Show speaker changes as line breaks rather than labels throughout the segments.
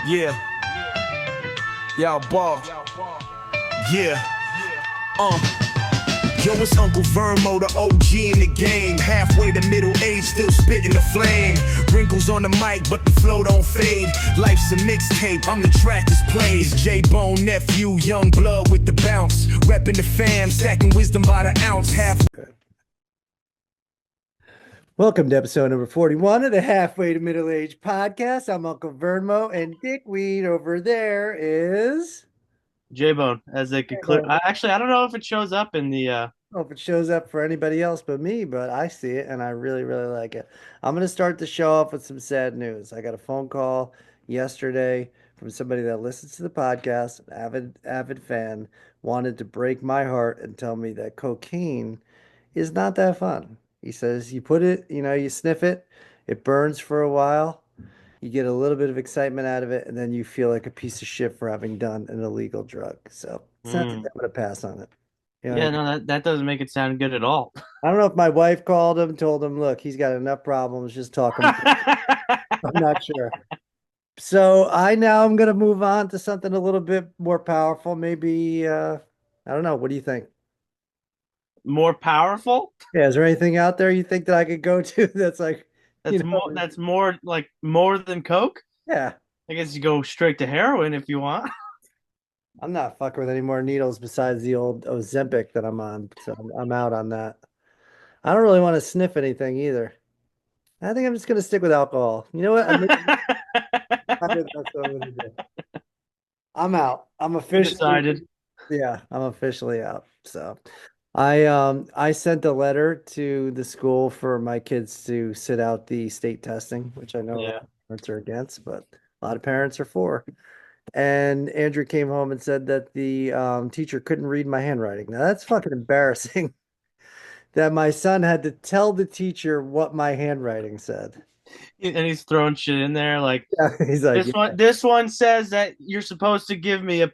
Yeah, y'all ball. Yeah, Yo, it's Uncle Vernmo, the OG in the game. Halfway to middle age, still spitting the flame. Wrinkles on the mic, but the flow don't fade. Life's a mixtape, I'm the track that's played. J-Bone nephew, young blood with the bounce. Reppin' the fam, stacking wisdom by the ounce.
Welcome to episode number 41 of the Halfway to Middle Age podcast. I'm Uncle Vernmo, and Dickweed over there is.
J-Bone, as they could clear. I don't know if it shows up in the.
I don't know if it shows up for anybody else but me, but I see it and I really, really like it. I'm going to start the show off with some sad news. I got a phone call yesterday from somebody that listens to the podcast, an avid fan, wanted to break my heart and tell me that cocaine is not that fun. He says you put it, you sniff it, it burns for a while, you get a little bit of excitement out of it, and then you feel like a piece of shit for having done an illegal drug. So it's not that
Mm.
I'm gonna pass on it. You know what I
Yeah,
mean?
no, that doesn't make it sound good at all.
I don't know if my wife called him, told him, look, he's got enough problems, just talk him. I'm not sure. So I'm gonna move on to something a little bit more powerful. Maybe I don't know. What do you think?
More powerful?
Yeah, is there anything out there you think that I could go to that's like, you
That's
know,
more. That's more like more than coke.
yeah.
I guess you go straight to heroin if you want.
I'm not fucking with any more needles besides the old Ozempic that I'm on. So I'm out on that. I don't really want to sniff anything either. I think I'm just gonna stick with alcohol. You know what? That's what I'm gonna do. I'm out. I'm
You
officially,
decided.
yeah, I'm officially out. So I sent a letter to the school for my kids to sit out the state testing, which I know a lot
Yeah.
of parents are against, but a lot of parents are for. And Andrew came home and said that the teacher couldn't read my handwriting. Now that's fucking embarrassing that my son had to tell the teacher what my handwriting said.
And he's throwing shit in there like
Yeah, he's like,
this
yeah,
one. This one says that you're supposed to give me a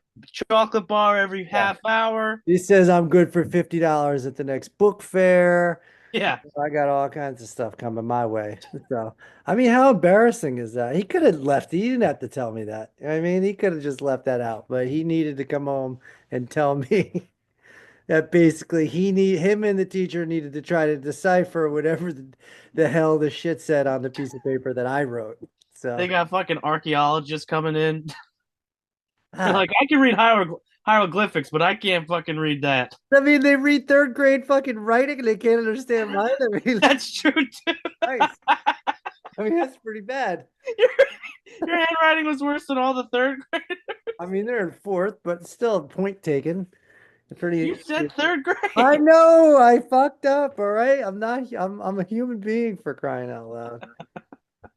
chocolate bar every
yeah.
half hour.
He says I'm good for $50 at the next book fair.
Yeah.
I got all kinds of stuff coming my way. So, I mean, how embarrassing is that? He could have left. He didn't have to tell me that. I mean, he could have just left that out, but he needed to come home and tell me that basically him and the teacher needed to try to decipher whatever the hell the shit said on the piece of paper that I wrote.
They
So,
got fucking archaeologists coming in. They're
ah,
like, I can read hieroglyphics, but I can't fucking read that.
I mean, they read third grade fucking writing and they can't understand mine. I mean,
That's true too.
nice. I mean, that's pretty bad.
Your, your handwriting was worse than all the third grade.
I mean, they're in fourth, but still, point taken.
You
Pretty.
said third
I
grade.
know I fucked up. All right, I'm not. I'm a human being for crying out loud.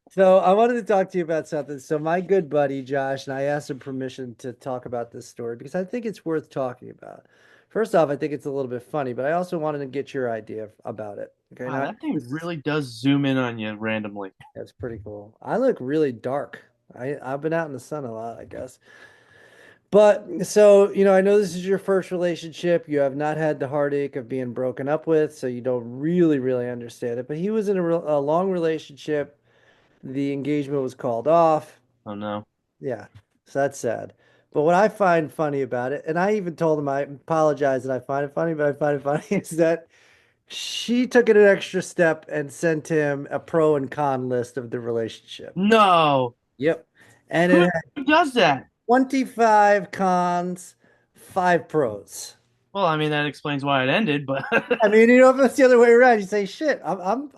So I wanted to talk to you about something. So my good buddy Josh and I asked him permission to talk about this story because I think it's worth talking about. First off, I think it's a little bit funny, but I also wanted to get your idea about it. Okay,
Wow,
now
that thing really does zoom in on you randomly.
that's pretty cool. I look really dark. I've been out in the sun a lot, I guess. But so, I know this is your first relationship. You have not had the heartache of being broken up with, so you don't really, really understand it. But he was in a long relationship. The engagement was called off.
Oh no.
Yeah, so that's sad. But what I find funny about it, and I even told him I apologize that I find it funny, but I find it funny is that she took it an extra step and sent him a pro and con list of the relationship.
No.
Yep. And
Who
it had
does that?
25 cons, 5 pros.
Well, I mean that explains why it ended, but
I mean, if it's the other way around, you say, "Shit, I'm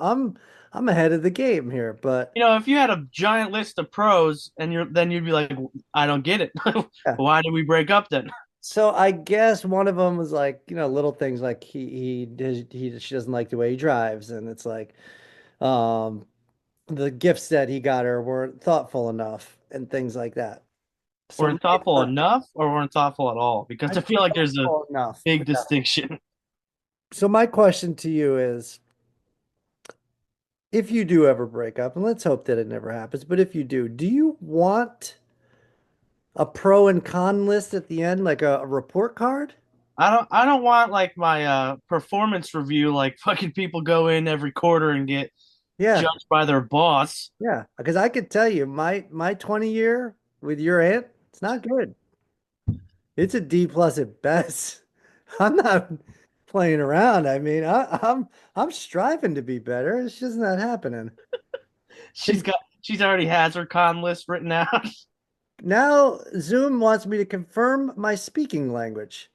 ahead of the game here." But
if you had a giant list of pros and you'd be like, I don't get it.
yeah.
Why did we break up then?
So I guess one of them was like, little things like she doesn't like the way he drives, and it's like, um, the gifts that he got her weren't thoughtful enough, and things like that. So
Weren't thoughtful enough or weren't thoughtful at all?
I
Because I
think
feel like there's a
thoughtful enough.
big distinction.
So my question to you is, if you do ever break up, and let's hope that it never happens, but if you do you want a pro and con list at the end, like a report card?
I don't want like my performance review like fucking people go in every quarter and get
Yeah,
judged by their boss.
yeah. Because I could tell you, my 20 year with your aunt. It's not good. It's a D plus at best. I'm not playing around. I mean, I'm striving to be better. It's just not happening. It's
She's already has her con list written out.
now Zoom wants me to confirm my speaking language.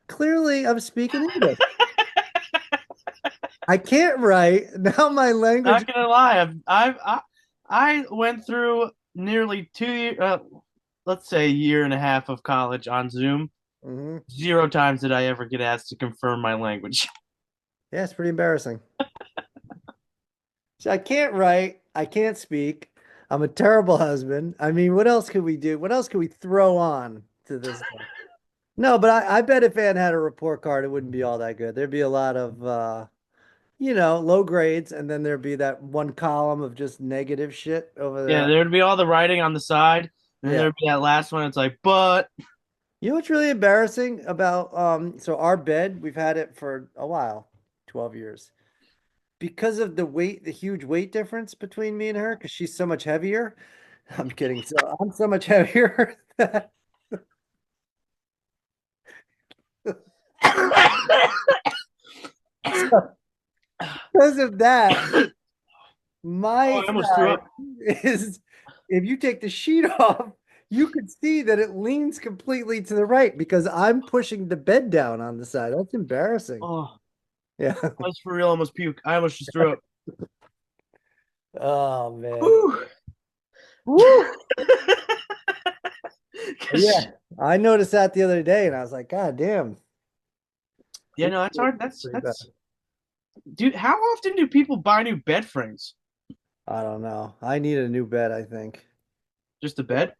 Clearly, I'm speaking English. I can't write. Now my language.
Not gonna lie, I went through nearly 2 years, let's say a year and a half of college on Zoom.
Mhm.
Zero times did I ever get asked to confirm my language.
Yeah, it's pretty embarrassing. So I can't write. I can't speak. I'm a terrible husband. I mean, what else could we do? What else could we throw on to this thing? No, but I bet if Ann had a report card, it wouldn't be all that good. There'd be a lot of low grades, and then there'd be that one column of just negative shit over
Yeah,
there.
there'd be all the writing on the side, and then
Yeah.
there'd be that last one. It's like, but
You know what's really embarrassing about so our bed, we've had it for a while, 12 years. Because of the weight, the huge weight difference between me and her, because she's so much heavier. I'm kidding. So I'm so much heavier that because of that, my
I almost threw
side
up.
is if you take the sheet off, you could see that it leans completely to the right because I'm pushing the bed down on the side. That's embarrassing.
Oh,
Yeah.
I was for real almost puke. I almost just threw up.
Oh man.
Whew.
Woo! Yeah. I noticed that the other day and I was like, God damn.
Yeah, no, that's hard.
Pretty bad.
That's dude. How often do people buy new bed frames?
I don't know. I need a new bed, I think.
Just a bed?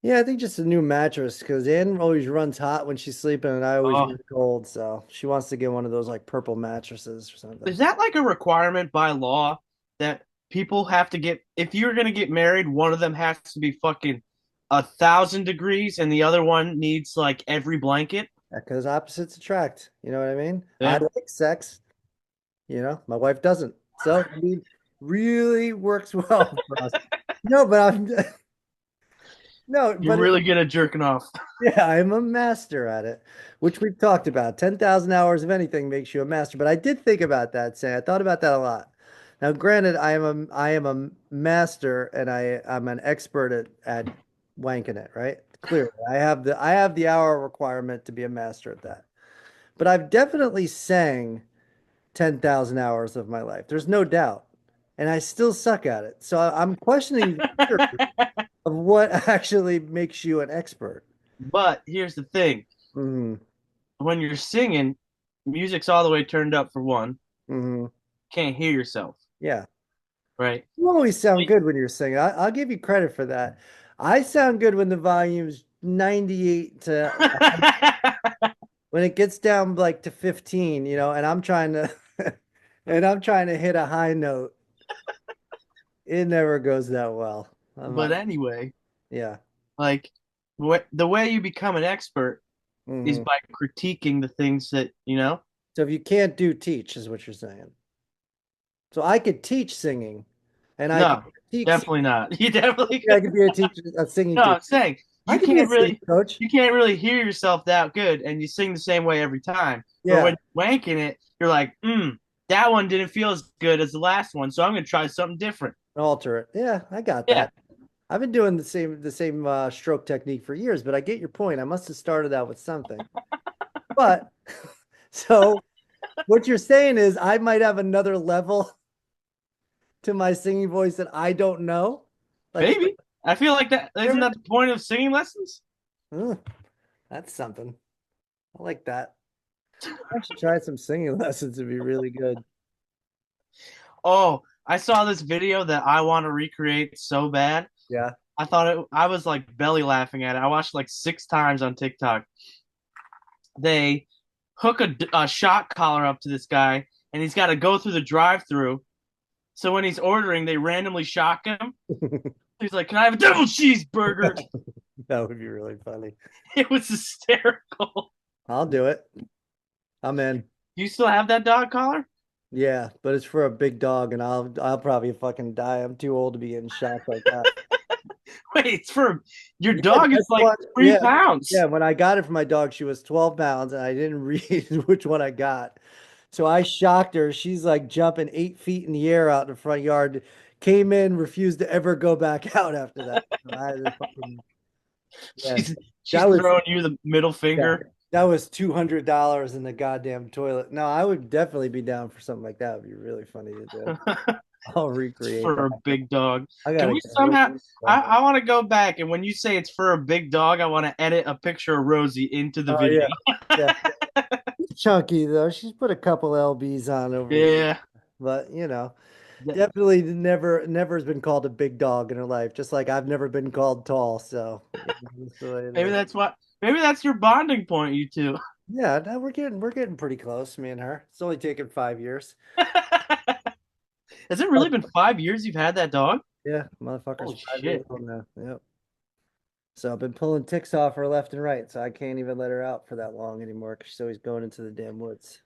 Yeah, I think just a new mattress because Ann always runs hot when she's sleeping and I always
Oh,
run cold. So she wants to get one of those like purple mattresses or something.
is that like a requirement by law that people have to get? If you're gonna get married, one of them has to be fucking 1,000 degrees, and the other one needs like every blanket.
Because opposites attract. You know what I mean? I
Yeah,
like sex, my wife doesn't. So I mean, really works well for us. No, but I'm no,
you're
but
really good at jerking off.
yeah, I'm a master at it, which we've talked about. 10,000 hours of anything makes you a master. But I did think about that, Say. I thought about that a lot. Now, granted, I am a master and I'm an expert at wanking it, right? Clearly. I have the hour requirement to be a master at that. But I've definitely sang 10,000 hours of my life. There's no doubt. And I still suck at it. So I'm questioning the theory of what actually makes you an expert.
But here's the thing:
Hmm.
when you're singing, music's all the way turned up for one.
Hmm.
Can't hear yourself,
Yeah.
right?
You always sound good when you're singing. I'll give you credit for that. I sound good when the volume's 98 to when it gets down like to 15, and I'm trying to and I'm trying to hit a high note. It never goes that well. I'm
But
not,
anyway,
yeah.
like the way you become an expert is
Hmm.
by critiquing the things that you know.
So if you can't do teach, is what you're saying. So I could teach singing, and I could
No,
critique
definitely
singing.
not. You definitely
I could be a teacher, a singing
no.
teacher.
I'm saying
I could be a singing coach.
you can't really hear yourself that good, and you sing the same way every time. But
Yeah,
when you're wanking it, you're like, that one didn't feel as good as the last one, so I'm gonna try something different.
alter it. Yeah, I got
Yeah,
that. I've been doing the same stroke technique for years, but I get your point. I must have started out with something. But so what you're saying is I might have another level to my singing voice that I don't know. Like,
maybe. I feel like that isn't that the point of singing lessons?
uh, that's something. I like that. I should try some singing lessons to be really good.
Oh, I saw this video that I want to recreate so bad.
Yeah.
I was like belly laughing at it. I watched like 6 times on TikTok. They hook a shot collar up to this guy, and he's got to go through the drive-through. So when he's ordering, they randomly shock him. He's like, "Can I have a double cheeseburger?"
That would be really funny.
It was hysterical.
I'll do it. I'm in.
Do you still have that dog collar?
Yeah, but it's for a big dog, and I'll probably fucking die. I'm too old to be getting shocked like that.
Wait, it's for your
Yeah,
dog is
that's
like
what,
3 pounds.
yeah. When I got it for my dog, she was 12 pounds, and I didn't read which one I got. So I shocked her. She's like jumping 8 feet in the air out in the front yard. Came in, refused to ever go back out after that. So I had to fucking, yeah,
She's
that was
throwing you the middle
yeah,
finger
that was $200 in the goddamn toilet. No, I would definitely be down for something like that. It'd be really funny to do. I'll recreate
for
that.
a big dog.
I
Can
gotta
we
go.
somehow? I want to go back, and when you say it's for a big dog, I want to edit a picture of Rosie into the
Oh yeah,
video.
yeah. She's chunky though. She's put a couple lbs on over,
Yeah.
but
That-
definitely never has been called a big dog in her life. Just like I've never been called tall. So that's the way it
Maybe
is.
that's what. Maybe that's your bonding point, you two.
Yeah, no, we're getting pretty close, me and her. It's only taken 5 years.
Has it really been 5 years you've had that dog?
Yeah, motherfucker's
Holy
5 years
shit.
old now. Yep. So I've been pulling ticks off her left and right, so I can't even let her out for that long anymore because she's always going into the damn woods.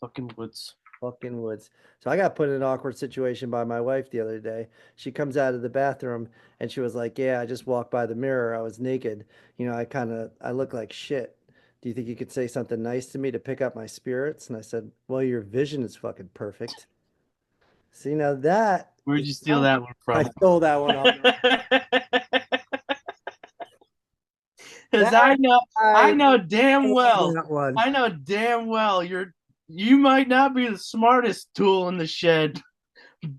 Fucking woods.
Fucking woods. So I got put in an awkward situation by my wife the other day. She comes out of the bathroom and she was like, "Yeah, I just walked by the mirror. I was naked. I look like shit. Do you think you could say something nice to me to pick up my spirits?" And I said, "Well, your vision is fucking perfect." See, now that
Where'd
is
you steal that one
I
from?
stole that one off.
Because
That
I
I
know damn
stole
well,
that one.
I know damn well you might not be the smartest tool in the shed,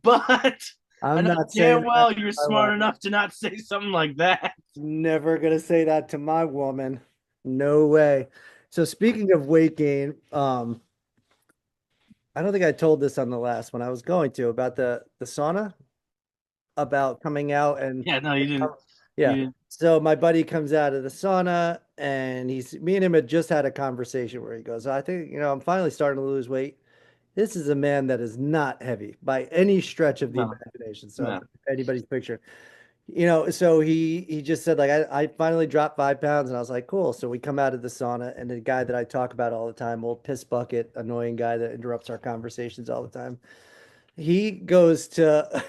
but I
I'm
know
not saying
damn
that
well
to
you're
my
smart
wife.
enough to not say something like that.
Never gonna say that to my woman. No way. So speaking of weight gain, I don't think I told this on the last one. I was going to about the sauna, about coming out and
Yeah, no, you didn't. You
yeah.
didn't.
So my buddy comes out of the sauna and me and him had just had a conversation where he goes, I think, I'm finally starting to lose weight. This is a man that is not heavy by any stretch of the
No,
imagination. So if
no.
anybody's picture. So he just said like I finally dropped 5 pounds and I was like, cool. So we come out of the sauna and the guy that I talk about all the time, old piss bucket, annoying guy that interrupts our conversations all the time. He goes to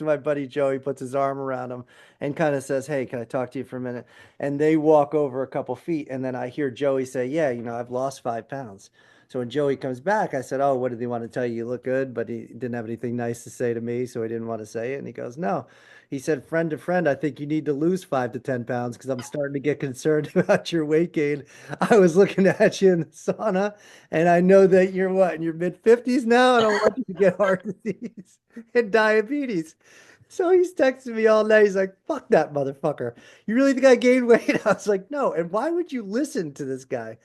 my buddy Joe. He puts his arm around him and kind of says, "Hey, can I talk to you for a minute?" And they walk over a couple feet, and then I hear Joey say, "Yeah, I've lost 5 pounds." So when Joey comes back, I said, "Oh, what did he want to tell you? You look good," but he didn't have anything nice to say to me, so he didn't want to say it. And he goes, "No." He said, "Friend to friend, I think you need to lose 5 to 10 pounds because I'm starting to get concerned about your weight gain. I was looking at you in the sauna, and I know that you're what, in your mid 50s now. I don't want you to get heart disease and diabetes." So he's texting me all night. He's like, "Fuck that motherfucker. You really think I gained weight?" I was like, "No." And why would you listen to this guy?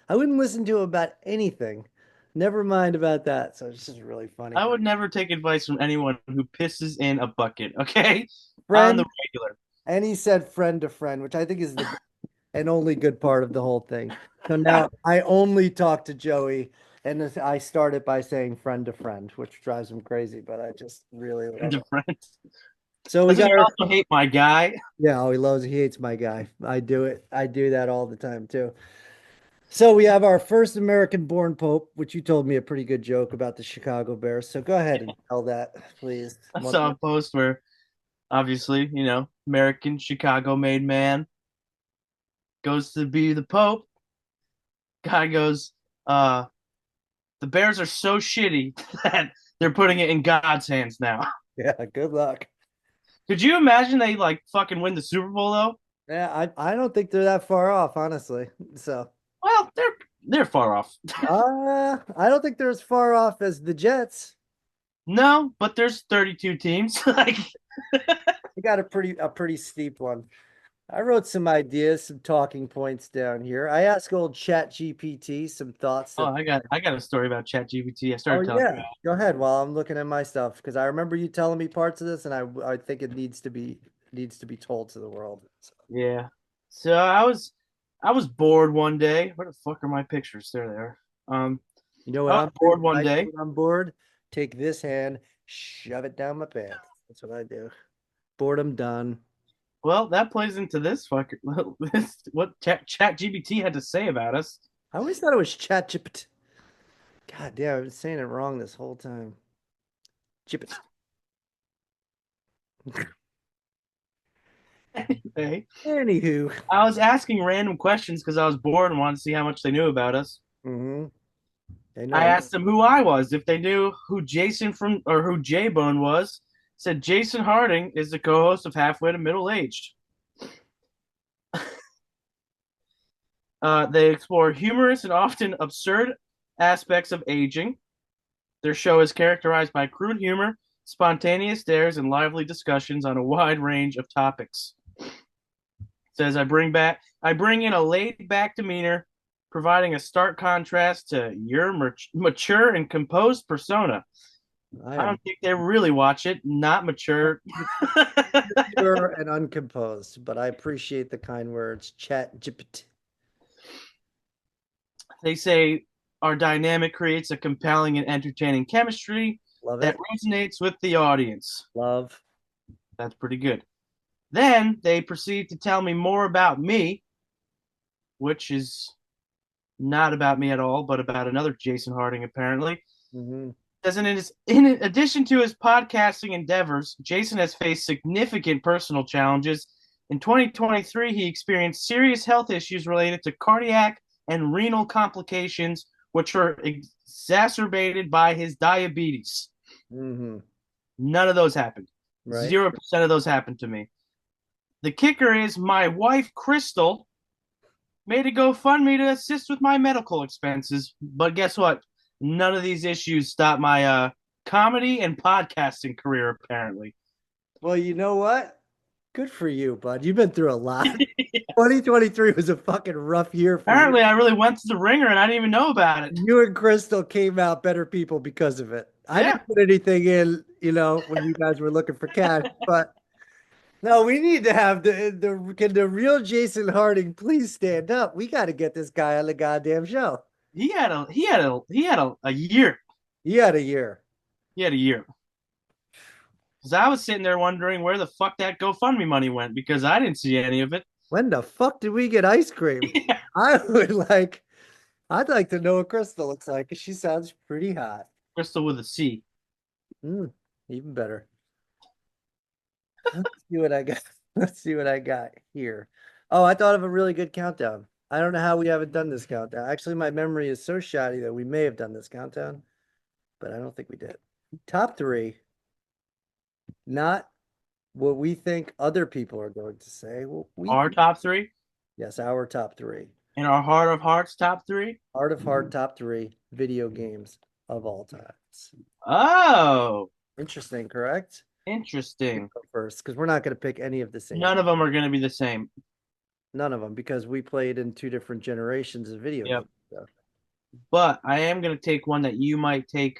I wouldn't listen to him about anything. Never mind about that. So it's just really funny.
I would never take advice from anyone who pisses in a bucket, okay? On the
Friend,
regular.
and he said friend to friend, which I think is the and only good part of the whole thing. So now I only talk to Joey, and I started by saying friend to friend, which drives him crazy, but I just really love it.
Different.
So we
Doesn't
got
he
our,
also hate my guy?
yeah, oh, he hates my guy. I do it. I do that all the time too. So we have our first American born Pope, which you told me a pretty good joke about the Chicago Bears. So go ahead and tell that, please.
I saw a post where obviously, American Chicago made man goes to be the Pope. Guy goes, the Bears are so shitty that they're putting it in God's hands now.
Yeah, good luck.
Could you imagine they like fucking win the Super Bowl though?
Yeah, I don't think they're that far off, honestly. So
Well, they're far off.
I don't think they're as far off as the Jets.
No, but there's 32 teams. Like,
They got a pretty steep one. I wrote some ideas, some talking points down here. I asked old Chat GPT some thoughts
oh,
to.
I got a story about ChatGPT. I
Oh
started telling you.
yeah, go ahead while I'm looking at my stuff because I remember you telling me parts of this, and I think it needs to be told to the world. So,
Yeah. So I was bored one day. Where the fuck are my pictures? There they are.
you know
I
what
was
I'm
bored
doing?
one
I do
day.
when I'm bored. Take this hand, shove it down my pants. That's what I do. Boredom done.
Well, that plays into this fucker. This what ChatGPT had to say about us.
I always thought it was Chat GPT. God damn, I've been saying it wrong this whole time. Chip
Anyway,
Anywho.
I was asking random questions because I was bored and wanted to see how much they knew about us.
Mm-hmm. They
I
know.
asked them who I was, if they knew who Jason from or who J-Bone was. Said Jason Harding is the co-host of Halfway to Middle Aged. They explore humorous and often absurd aspects of aging. Their show is characterized by crude humor, spontaneous dares, and lively discussions on a wide range of topics. It says I bring in a laid back demeanor, providing a stark contrast to your mature and composed persona.
I
I
am
don't think they really watch it. Not mature.
pure and uncomposed, but I appreciate the kind words. Chat GPT.
They say our dynamic creates a compelling and entertaining chemistry
Love
that
it.
resonates with the audience.
Love.
That's pretty good. Then they proceed to tell me more about me, which is not about me at all, but about another Jason Harding, apparently.
Mm-hmm.
As in addition to his podcasting endeavors, Jason has faced significant personal challenges. In 2023, he experienced serious health issues related to cardiac and renal complications, which were exacerbated by his diabetes.
Mm-hmm.
None of those happened.
Right.
0% of those happened to me. The kicker is my wife, Crystal, made a GoFundMe to assist with my medical expenses. But guess what? None of these issues stopped my comedy and podcasting career, apparently.
Well, you know what? Good for you, bud. You've been through a lot. 2023 was a fucking rough year for you.
Apparently, I really went to the ringer and I didn't even know about it.
You and Crystal came out better people because of it. I
Yeah.
didn't put anything in, when you guys were looking for cash, but no, we need to have can the real Jason Harding please stand up? We got to get this guy on the goddamn show.
He had a year.
He had a year.
He had a year. Because I was sitting there wondering where the fuck that GoFundMe money went because I didn't see any of it.
When the fuck did we get ice cream?
Yeah.
I'd like to know what Crystal looks like because she sounds pretty hot.
Crystal with a C.
Even better. Let's see what I got. Let's see what I got here. Oh, I thought of a really good countdown. I don't know how we haven't done this countdown. Actually, my memory is so shoddy that we may have done this countdown, but I don't think we did. Top three, not what we think other people are going to say. Well,
Our top three
yes, our top three.
and our heart of hearts top three.
Heart of heart top three video games of all times.
Oh,
Interesting, correct?
interesting.
Go first, because we're not going to pick any of the same.
None of them are going to be the same.
None of them, because we played in two different generations of video
Yep.
games. So.
But I am going to take one that you might take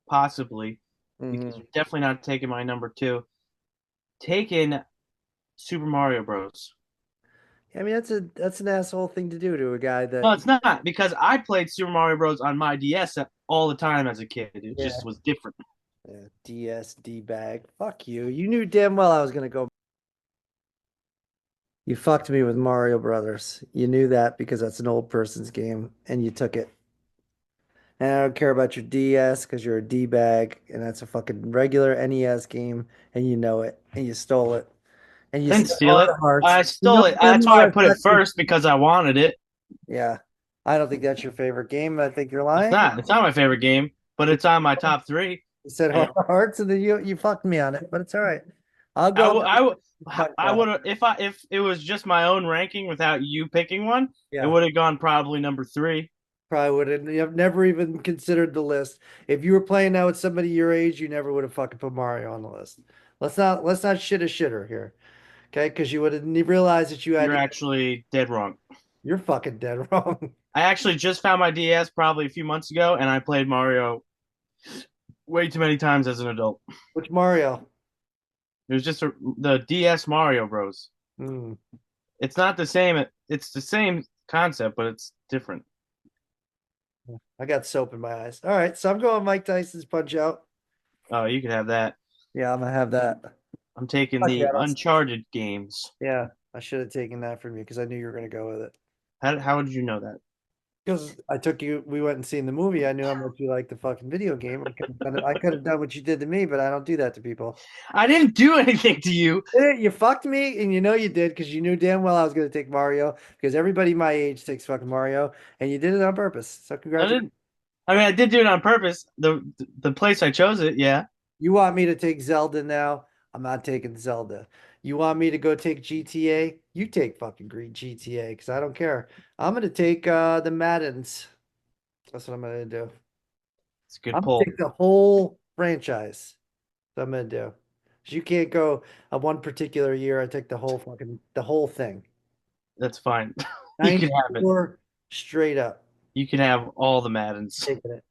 possibly because you're definitely not taking my number two. Taking Super Mario Bros.
I mean, that's an asshole thing to do to a guy that
No, it's not because I played Super Mario Bros. On my DS all the time as a kid. It just was different.
DS D bag. Fuck you. You knew damn well I was gonna go. You fucked me with Mario Brothers. You knew that because that's an old person's game, and you took it. And I don't care about your DS because you're a D bag, and that's a fucking regular NES game, and you know it, and you stole it, and you
Didn't
said
steal
Heart
it.
of Hearts.
I
You
stole
know
it.
damn
That's
well
why I
it's
put it
not your-
first because I wanted it.
Yeah, I don't think that's your favorite game. I think you're
It's
lying.
not. It's not my favorite game, but it's on my top three.
You said Heart of Hearts, and then you fucked me on it, but it's all right. I'll
I
go.
would. I would. I would have if it was just my own ranking without you picking one.
Yeah.
It would have gone probably number three.
Probably wouldn't. You've never even considered the list. If you were playing that with somebody your age, you never would have fucking put Mario on the list. Let's not shit a shitter here, okay? Because you would have realized that you had.
You're actually dead wrong.
You're fucking dead wrong.
I actually just found my DS probably a few months ago, and I played Mario way too many times as an adult.
Which Mario?
It was just the DS Mario Bros.
Hmm.
It's not the same. It's the same concept, but it's different.
I got soap in my eyes. All right, so I'm going Mike Tyson's Punch Out.
Oh, you could have that.
Yeah, I'm gonna have that.
I'm taking
Fuck
the
yeah, that's-
Uncharted games.
Yeah, I should have taken that from you because I knew you were gonna go with it.
How would you know that?
Because I took you, we went and seen the movie. I knew how much you liked the fucking video game. I could have done what you did to me, but I don't do that to people.
I didn't do anything to you.
You fucked me, and you know you did because you knew damn well I was going to take Mario because everybody my age takes fucking Mario, and you did it on purpose. So
I
congratulations.
didn't. I mean, I did do it on purpose. The place I chose it, yeah.
You want me to take Zelda now? I'm not taking Zelda. You want me to go take GTA? You take fucking green GTA because I don't care. I'm gonna take the Maddens. That's what I'm gonna do.
It's a good
I'm gonna
pull.
take the whole franchise. That's what I'm gonna do. 'Cause you can't go a one particular year. I take the whole thing.
That's fine. You can have it.
94 straight up.
You can have all the Maddens.
Taking it.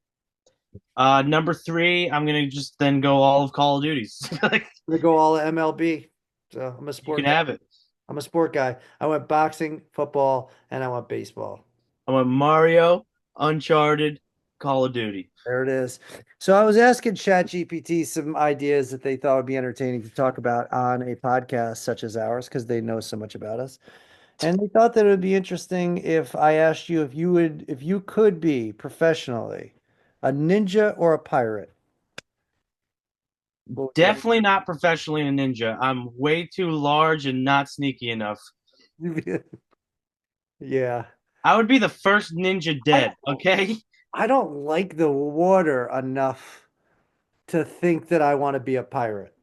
Number three, I'm gonna just then go all of Call of Duties. Like,
I'm gonna go all MLB. So I'm a
you can
sport guy.
have it.
I'm a sport guy. I went boxing, football, and I went baseball.
I want Mario, Uncharted, Call of Duty.
There it is. So I was asking ChatGPT some ideas that they thought would be entertaining to talk about on a podcast such as ours because they know so much about us. And they thought that it would be interesting if I asked you if you could be professionally a ninja or a pirate. What
Definitely not professionally a ninja. I'm way too large and not sneaky enough.
would you- Yeah.
I would be the first ninja
I
dead, okay?
I don't like the water enough to think that I want to be a pirate.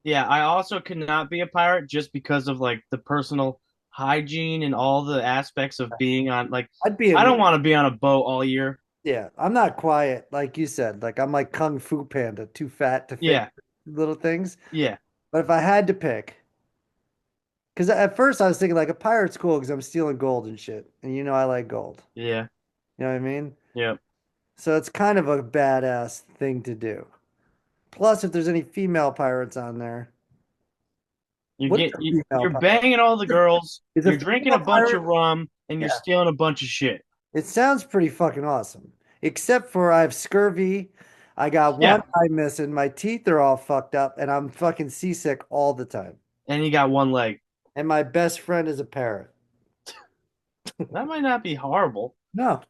Yeah, I also could not be a pirate just because of like the personal hygiene and all the aspects of being on like
I'd be
I
a
don't want to be on a boat all year.
Yeah, I'm not quiet, like you said. Like I'm like Kung Fu Panda, too fat to fix
Yeah,
little things.
yeah,
But if I had to pick, because at first I was thinking like a pirate's cool because I'm stealing gold and shit, and you know I like gold.
yeah,
You know what I mean?
yeah.
So it's kind of a badass thing to do. Plus, if there's any female pirates on there, what is a female
You're
pirate?
banging all the girls,
Is a
you're drinking a
female
bunch of
pirate?
rum, and you're
Yeah,
stealing a bunch of shit.
it sounds pretty fucking awesome. Except for I have scurvy. I got one
Yeah,
eye missing. My teeth are all fucked up, and I'm fucking seasick all the time.
and you got one leg.
And my best friend is a parrot.
That might not be horrible.
No,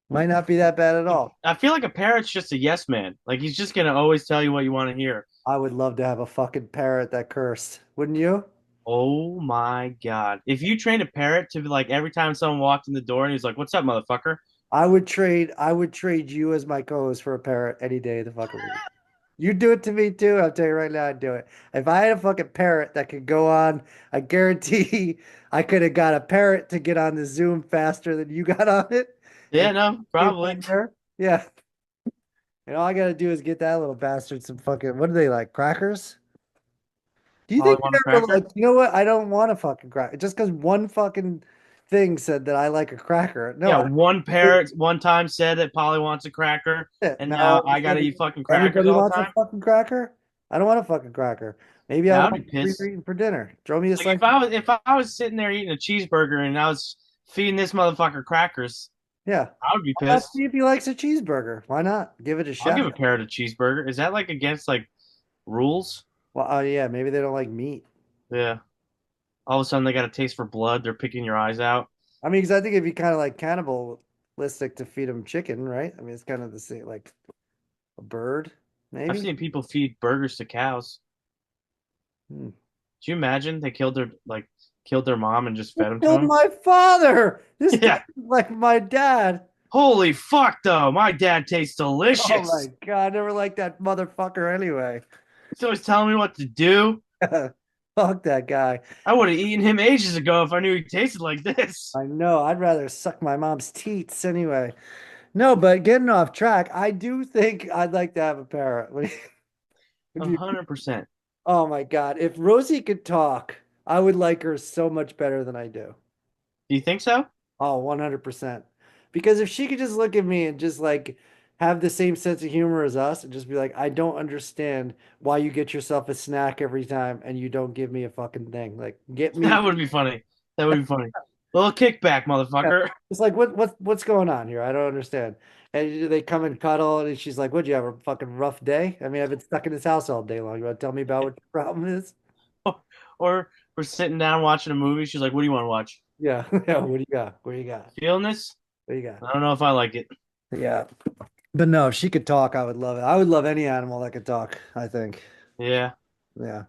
might not be that bad at all.
I feel like a parrot's just a yes man. Like he's just gonna always tell you what you want to hear.
I would love to have a fucking parrot that cursed. Wouldn't you?
Oh my God. If you trained a parrot to be like every time someone walked in the door and he's like, "What's up, motherfucker?"
I would trade you as my co-host for a parrot any day of the fucking week. You do it to me too. I'll tell you right now, I'd do it. If I had a fucking parrot that could go on, I guarantee I could have got a parrot to get on the Zoom faster than you got on it.
Yeah,
And
no,
came
probably.
on there. Yeah. And all I gotta do is get that little bastard some fucking what are they like, crackers? Do you
Probably
think
want a
they're ever
cracker.
like, you know what? I don't want a fucking cracker. Just because one fucking thing said that I like a cracker. No,
Yeah,
I
one
don't
parrot one time said that Polly wants a cracker,
want it.
and
Now
now I gotta eat fucking crackers
everybody
all the
wants a
time.
fucking cracker. I don't want a fucking cracker. Maybe I
Yeah,
want
I'd be
what
pissed.
you're eating for dinner. Throw me a
Like
slice.
if I was sitting there eating a cheeseburger and I was feeding this motherfucker crackers,
Yeah.
I would be
Why not
pissed.
see if he likes a cheeseburger? Why not? Give it a
I'll give
shot.
a parrot a cheeseburger. Is that like against like rules?
Well, oh yeah, maybe they don't like meat.
Yeah. All of a sudden they got a taste for blood. They're picking your eyes out.
I mean, because I think it'd be kind of like cannibalistic to feed them chicken, right? I mean, it's kind of the same, like a bird,
I've
maybe.
seen people feed burgers to cows.
Hmm.
Do you imagine they killed their mom and just
They
fed them to
killed
him?
my father. This guy
Yeah.
is like my dad.
Holy fuck though. My dad tastes
Oh my
delicious.
God, I never liked that motherfucker anyway.
He's always telling me what to do.
Fuck that guy.
I would have eaten him ages ago if I knew he tasted like this.
I know. I'd rather suck my mom's teats anyway. No, but getting off track, I do think I'd like to have a parrot. What do you-
100%.
Oh my God. If Rosie could talk, I would like her so much better than I do.
Do you think so?
Oh, 100%. Because if she could just look at me and just like have the same sense of humor as us and just be like, I don't understand why you get yourself a snack every time and you don't give me a fucking thing. Like, get me.
That would be funny. That would be funny. Little kickback,
Yeah.
motherfucker.
It's like, what's going on here? I don't understand. And they come and cuddle and she's like, what'd you have a fucking rough day? I mean, I've been stuck in this house all day long. You want to tell me about what your problem is?
Or we're sitting down watching a movie. She's like, "What do you want to watch?
Yeah. Yeah. What do you got? What do you got?
Feeling this?"
What you got?
I don't know if I like it.
Yeah. But no, if she could talk, I would love it. I would love any animal that could talk, I think.
Yeah.
Yeah.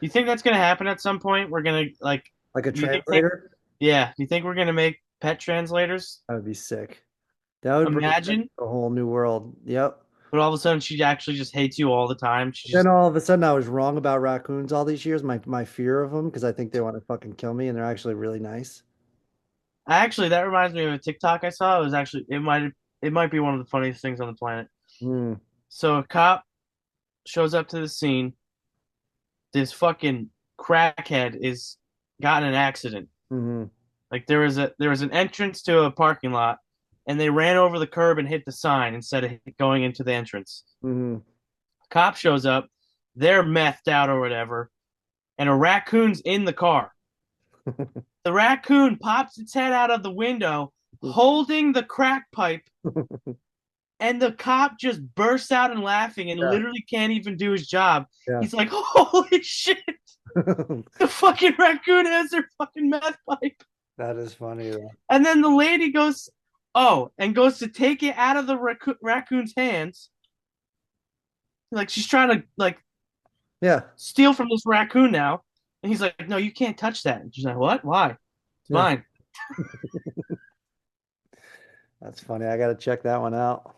You think that's gonna happen at some point? We're gonna like.
Like a
Do you think?
translator?
Yeah. Do you think we're gonna make pet translators?
That would be sick. That would bring
Imagine,
a whole new world. Yep.
but all of a sudden she actually just hates you all the time. She
Then
just
all of a sudden I was wrong about raccoons all these years. My fear of them because I think they want to fucking kill me and they're actually really nice.
actually that reminds me of a TikTok I saw. It was actually it might be one of the funniest things on the planet.
Mm,
So a cop shows up to the scene. This fucking crackhead is got in an accident.
hmm
Like there was an entrance to a parking lot, and they ran over the curb and hit the sign instead of going into the entrance.
hmm
Cop shows up, they're methed out or whatever, and a raccoon's in the car. The raccoon pops its head out of the window, holding the crack pipe, and the cop just bursts out and laughing and
Yeah,
literally can't even do his job.
yeah.
He's like, "Holy shit! The fucking raccoon has their fucking meth pipe."
That is funny though.
And then the lady goes, "Oh," and goes to take it out of the raccoon's hands. Like she's trying to like
Yeah,
steal from this raccoon now. And he's like, "No, you can't touch that." And she's like, "What? Why? It's
yeah.
mine."
That's funny. I gotta check that one out.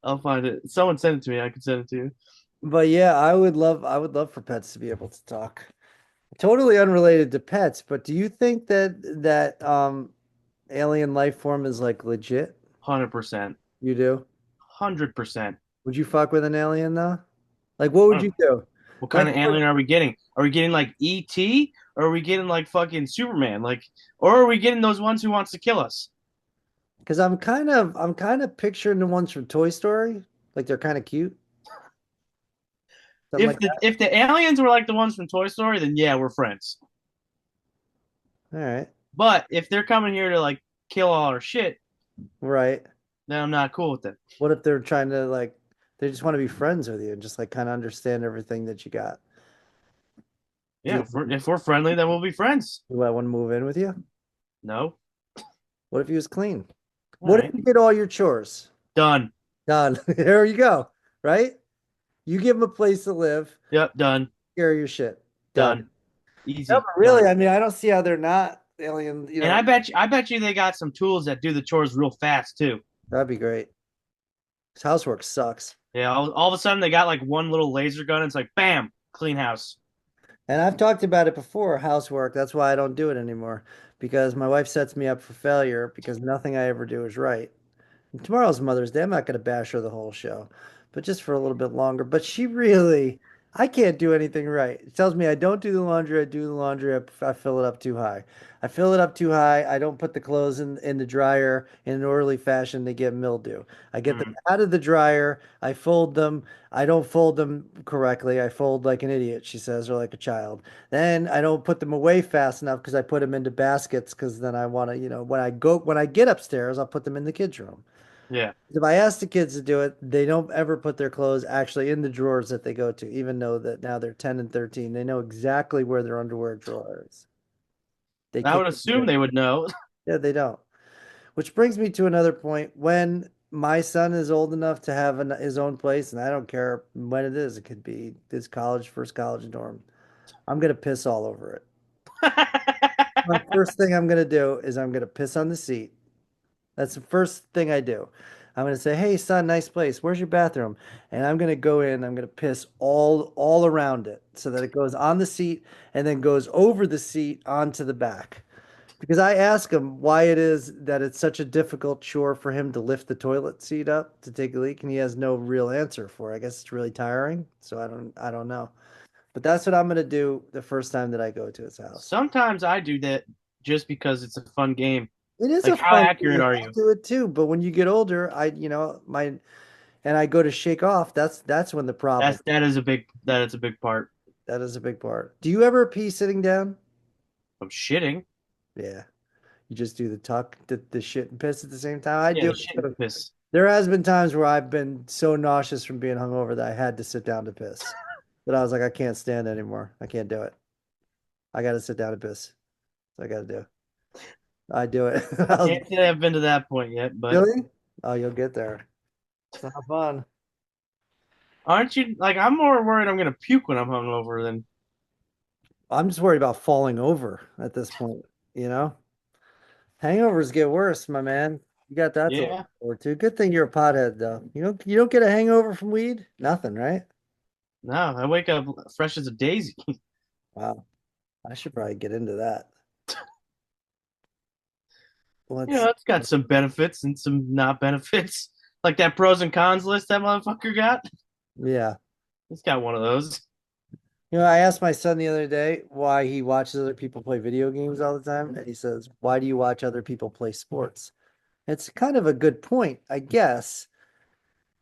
I'll find it. Someone send it to me. I can send it to you.
But yeah, I would love for pets to be able to talk. Totally unrelated to pets, but do you think that alien life form is like legit?
100%.
You do?
100%.
Would you fuck with an alien though? Like what would you do?
What kind
Let's
of alien are we getting? Are we getting like ET? Or are we getting like fucking Superman? Like, or are we getting those ones who wants to kill us?
because I'm kind of picturing the ones from Toy Story. Like they're kind of cute. Something
If
like
the
that.
if the aliens were like the ones from Toy Story, then yeah, we're friends.
All right.
But if they're coming here to like kill all our shit,
Right.
then I'm not cool with it.
What if they're trying to like they just want to be friends with you and just like kind of understand everything that you got? Do
Yeah,
you,
if we're friendly, then we'll be friends.
you let one move in with you?
No,
What if he was clean?
all
What if
right,
you did all your chores?
done.
Done. There you go. Right? You give him a place to live,
Yep, done,
care of your shit. Done.
done,
No,
easy,
but
done.
really, I mean, I don't see how they're not alien,
And I bet you they got some tools that do the chores real fast too.
that'd be great. His housework sucks.
Yeah, all of a sudden they got like one little laser gun. And it's like, bam, clean house.
And I've talked about it before, housework. That's why I don't do it anymore because my wife sets me up for failure because nothing I ever do is right. And tomorrow's Mother's Day. I'm not going to bash her the whole show, but just for a little bit longer. But she really, I can't do anything right. It tells me I don't do the laundry. I do the laundry. I fill it up too high. I fill it up too high. I don't put the clothes in the dryer in an orderly fashion. They get mildew. I get them
Mm,
out of the dryer. I fold them. I don't fold them correctly. I fold like an idiot, she says, or like a child. Then I don't put them away fast enough because I put them into baskets because then I want to, when I get upstairs, I'll put them in the kids' room.
yeah,
If I ask the kids to do it, they don't ever put their clothes actually in the drawers that they go to, even though that now they're 10 and 13. They know exactly where their underwear drawer is. They
I
can't
would
do
assume
it.
they would know.
Yeah, they don't. Which brings me to another point. When my son is old enough to have his own place, and I don't care when it is, it could be his college, first college dorm, I'm going to piss all over it. My first thing I'm going to do is I'm going to piss on the seat. That's the first thing I do. I'm gonna say, "Hey, son, nice place. Where's your bathroom?" And I'm gonna go in. I'm gonna piss all around it so that it goes on the seat and then goes over the seat onto the back. Because I ask him why it is that it's such a difficult chore for him to lift the toilet seat up to take a leak, and he has no real answer for it. I guess it's really tiring, so I don't know. But that's what I'm gonna do the first time that I go to his house.
Sometimes I do that just because it's a fun game.
It is
Like,
a
how
fun
accurate
game.
are
I
you?
do it too, but when you get older, and I go to shake off, that's when the problem.
That is a big part
That is a big part. Do you ever pee sitting down?
of shitting.
Yeah. You just do the tuck, the shit and piss at the same time. I
Yeah,
do
the
it
shit and
too.
piss.
There has been times where I've been so nauseous from being hungover that I had to sit down to piss. But I was like, I can't stand anymore. I can't do it. I got to sit down and piss. So I got to do. I do it.
Can't say I've been to that point yet, but
Really? Oh, you'll get there. It's not fun.
aren't you like I'm more worried I'm gonna puke when I'm hungover than
I'm just worried about falling over at this point, you know? Hangovers get worse, my man. You got that to look
yeah.
forward to. Good thing you're a pothead, though. You don't get a hangover from weed? Nothing, right?
No, I wake up fresh as a daisy.
Wow. I should probably get into that.
You
Let's
know, it's got some benefits and some not benefits. Like that pros and cons list that motherfucker got.
Yeah.
It's got one of those.
I asked my son the other day why he watches other people play video games all the time, and he says, "Why do you watch other people play sports?" It's kind of a good point, I guess,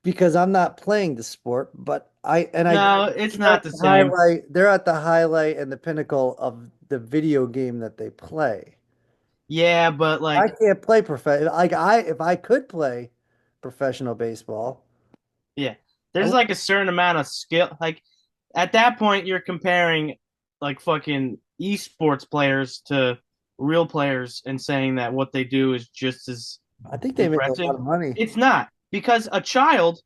because I'm not playing the sport, but I
No, it's
they're at
not the
the
same.
they're at the highlight and the pinnacle of the video game that they play.
Yeah, but
I
like,
can't play if I could play professional baseball.
yeah,
I
there's
would,
like a certain amount of skill. Like at that point, you're comparing like fucking esports players to real players and saying that what they do is just as
I think they make a lot
impressive.
of money.
It's not because a child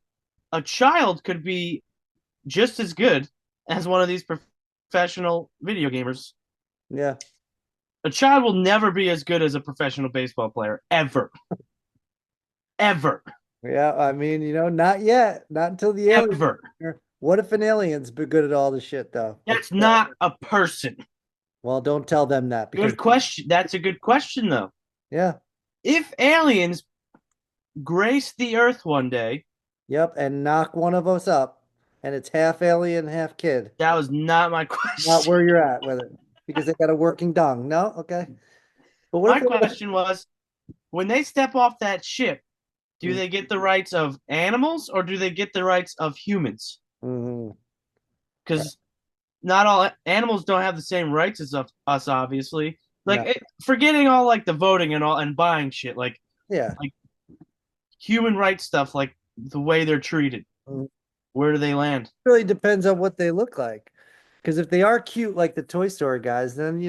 could be just as good as one of these professional video gamers.
Yeah.
A child will never be as good as a professional baseball player ever, ever,
Yeah, I mean, not yet. Not until the aliens
ever.
are here. What if an alien's be good at all this shit though?
That's not a person.
Well, don't tell them that because
Good question. That's a good question, though.
yeah,
If aliens grace the Earth one day,
yep, and knock one of us up, and it's half alien, half kid.
that was not my
Not
question.
where you're at with it because they got a working dong. No, okay. But what if
My
they have
question was when they step off that ship, do they get the rights of animals or do they get the rights of humans?
mm-hmm.
Because not all animals don't have the same rights as us, obviously. Like
No,
forgetting all like the voting and all and buying shit,
yeah.
like human rights stuff, like the way they're treated.
Mhm.
Where do they land?
Really depends on what they look like. Because if they are cute like the Toy Story guys, then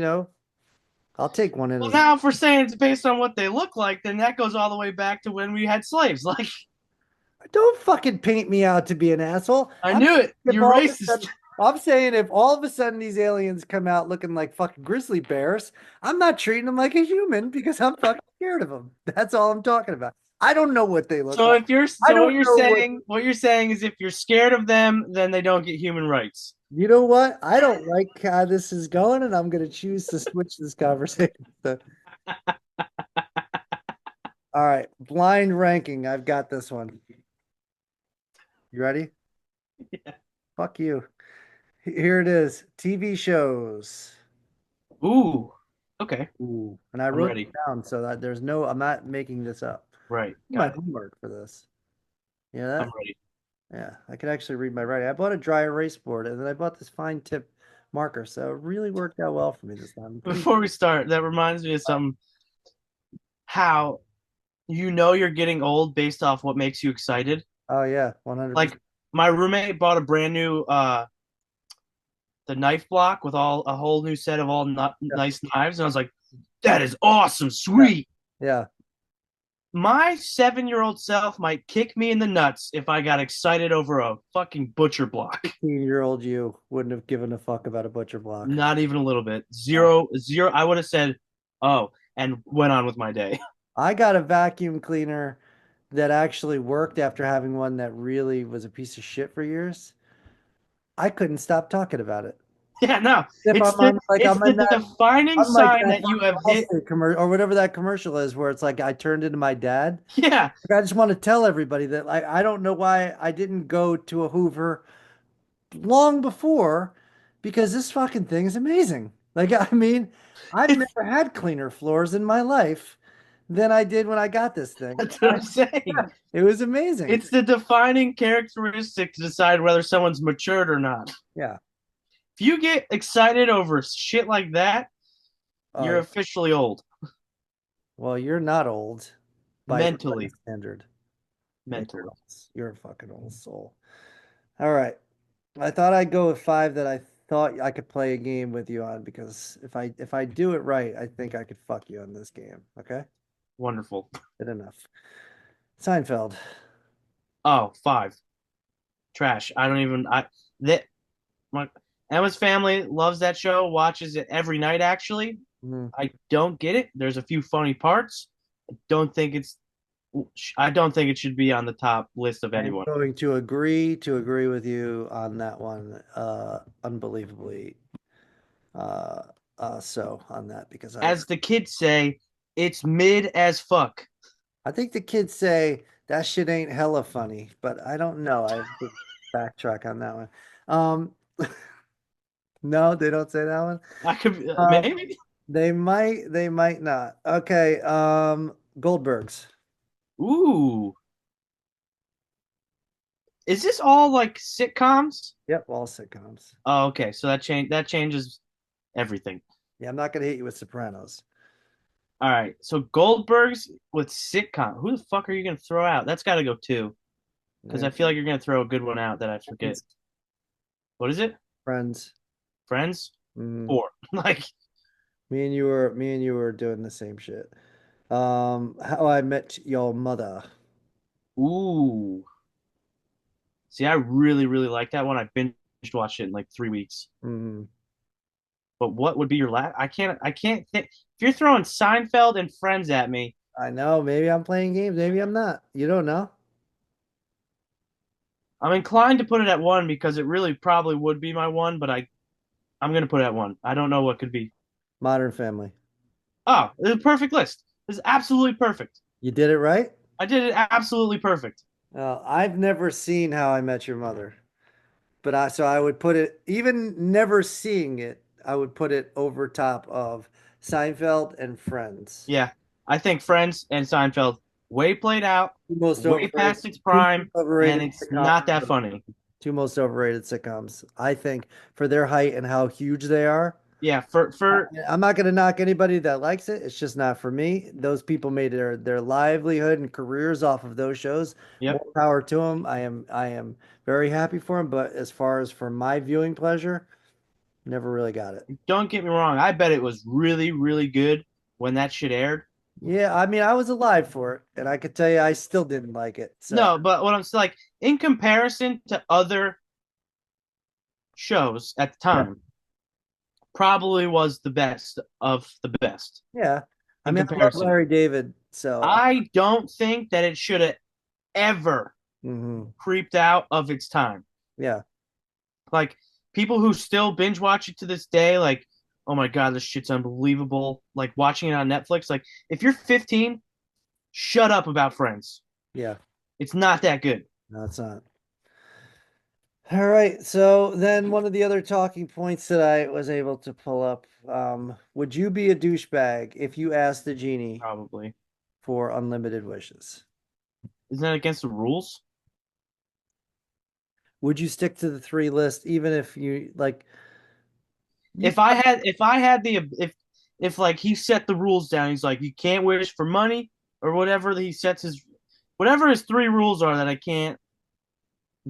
I'll take one in
Well,
as
now if we're saying it's based on what they look like, then that goes all the way back to when we had slaves. Like,
don't fucking paint me out to be an asshole.
I knew it.
If
You're
all of a
racist.
sudden, I'm saying if all of a sudden these aliens come out looking like fucking grizzly bears, I'm not treating them like a human because I'm fucking scared of them. That's all I'm talking about. I don't know what they look
So
like.
if you're
I
so
don't know
what you're saying is if you're scared of them, then they don't get human rights.
you know what? I don't like how this is going, and I'm going to choose to switch this conversation. So, all right, blind ranking. I've got this one. You ready? Fuck you. Here it is. TV shows.
Ooh. Okay.
Ooh. And I
I'm
wrote
ready.
it down so that I'm not making this up.
Right.
My
Got it.
homework for this. You know
I'm
that?
ready.
Yeah, I could actually read my writing. I bought a dry erase board and then I bought this fine tip marker, so it really worked out well for me this time. I'm pretty.
Before we start, that reminds me of something how you know you're getting old based off what makes you excited.
Oh yeah, 100%.
Like my roommate bought a brand new the knife block with all a whole new set of all
Yeah,
nice knives and I was like, that is awesome,
yeah,
sweet.
yeah.
My 7-year-old self might kick me in the nuts if I got excited over a fucking butcher block.
15-year-old you wouldn't have given a fuck about a butcher block.
Not even a little bit.
No.
Zero, zero. I would have said, oh, and went on with my day.
I got a vacuum cleaner that actually worked after having one that really was a piece of shit for years. I couldn't stop talking about it.
Yeah, no,
If I'm on like
it's the defining
I'm like
sign
that
that you have
Wall
hit.
Street commercial or whatever that commercial is where it's like I turned into my dad.
Yeah,
Like, I just want to tell everybody that I don't know why I didn't go to a Hoover long before because this fucking thing is amazing. Like I mean, I've never had cleaner floors in my life than I did when I got this thing.
that's what I'm saying.
It was amazing.
It's the defining characteristic to decide whether someone's matured or not.
Yeah.
If you get excited over shit like that,
Oh,
you're
yeah.
officially old.
Well, you're not old by anybody's
Mentally.
standard. Yeah,
Mentally.
you're a fucking old soul. All right. I thought I'd go with five that I thought I could play a game with you on because if I do it right, I think I could fuck you on this game. Okay?
Wonderful.
Good enough. Seinfeld.
Oh, five. Trash. I don't even. I that my Emma's family loves that show. Watches it every night. Actually,
Mhm.
I don't get it. There's a few funny parts. Don't think it's. I don't think it should be on the top list of
I'm
anyone.
going to agree with you on that one. Unbelievably. Uh, so on that because I
As the kids say, it's mid as fuck.
I think the kids say that shit ain't hella funny, but I don't know. I have to backtrack on that one. Um, no, they don't say that one.
I could
Um,
maybe.
they might not. Okay, Goldbergs.
Ooh, is this all like sitcoms?
Yep, all sitcoms.
Oh, okay. So that changes everything.
Yeah, I'm not gonna hit you with Sopranos.
All right. So Goldberg's with sitcom. Who the fuck are you gonna throw out? That's got to go two because
Yeah,
I feel like you're gonna throw a good one out that I forget.
Friends.
What is it?
Friends.
Friends?
Mhm.
Four. Like,
Me and you were doing the same shit. How I Met Your Mother.
ooh. See, I really, really like that one. I binge watched it in like 3 weeks.
Mhm.
But what would be your last? I can't think. If you're throwing Seinfeld and Friends at me,
I know. Maybe I'm playing games. Maybe I'm not. You don't know.
I'm inclined to put it at one because it really probably would be my one. But I'm gonna put it at one. I don't know what could be.
Modern Family.
Oh, it's a perfect list. It's absolutely perfect.
You did it right?
I did it absolutely perfect.
I've never seen How I Met Your Mother, but I would put it, even never seeing it, I would put it over top of Seinfeld and Friends.
Yeah, I think Friends and Seinfeld way played out,
Two most
way
overrated,
past its
two most
prime, and
overrated
it's not that
sitcoms.
funny.
Two most overrated sitcoms. I think for their height and how huge they are.
Yeah, for
I'm not going to knock anybody that likes it. It's just not for me. Those people made their livelihood and careers off of those shows.
yep.
More power to them. I am very happy for them. But as far as for my viewing pleasure, never really got it.
Don't get me wrong. I bet it was really, really good when that shit aired.
Yeah, I mean, I was alive for it, and I could tell you, I still didn't like it. So
No, but what I'm saying, like in comparison to other shows at the
yeah,
time, probably was the best of the best
yeah. I
in
mean, I love
comparison.
Larry David. So
I don't think that it should have ever
mhm,
creeped out of its time.
yeah,
Like people who still binge watch it to this day, like, oh my god, this shit's unbelievable. Like watching it on Netflix. Like if you're 15, shut up about Friends.
yeah.
It's not that good.
No, it's not. All right. So then one of the other talking points that I was able to pull up, would you be a douchebag if you asked the genie
Probably.
for unlimited wishes?
Isn't that against the rules?
Would you stick to the three list even if you like you
If I had the if like he set the rules down, he's like you can't wish for money or whatever that he sets his whatever his three rules are that I can't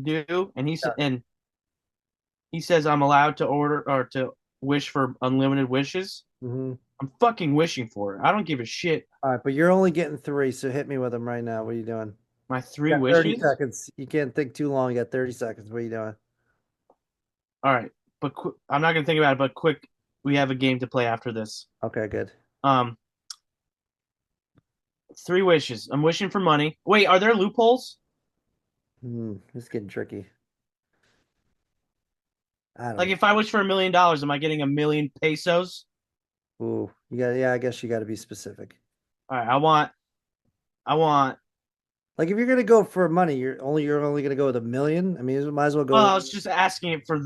do, and he says I'm allowed to order or to wish for unlimited wishes.
Mhm.
I'm fucking wishing for it. I don't give a shit.
All right, but you're only getting three, so hit me with them right now. What are you doing?
My
You
three
got 30
wishes.
seconds. You can't think too long. You got 30 seconds. What are you doing?
All right, but I'm not gonna think about it. But quick, we have a game to play after this.
Okay, good.
Um, three wishes. I'm wishing for money. Wait, are there loopholes?
This is getting tricky. I
Like
don't
if I wish for $1 million, am I getting 1,000,000 pesos?
know. Ooh, yeah, I guess you got to be specific.
All right, I want.
Like if you're gonna go for money, you're only gonna go with 1 million. I mean, you might as well
Well,
go.
I was just asking it for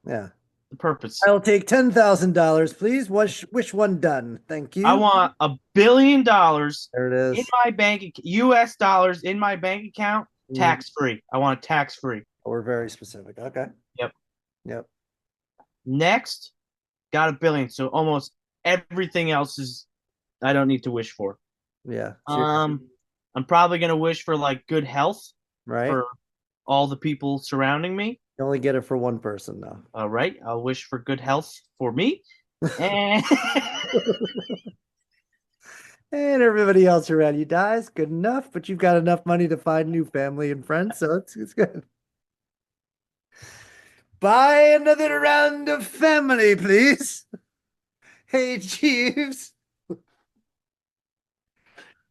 Yeah,
the purpose.
I'll take $10,000, please. Wish one done. Thank
I
you.
want $1 billion
There it
in
is.
my U.S. dollars in my bank account,
Mhm.
tax free. I want it tax free.
We're very specific. Okay.
Yep.
Yep.
Next, got 1 billion. So almost everything else is I don't need to wish for.
Yeah.
Um, I'm probably gonna wish for like good health
Right.
for all the people surrounding me.
You only get it for one person, though.
All right. I'll wish for good health for me. And
And everybody else around you dies. Good enough, but you've got enough money to find new family and friends, so it's good. Buy another round of family, please. Hey, Jeeves,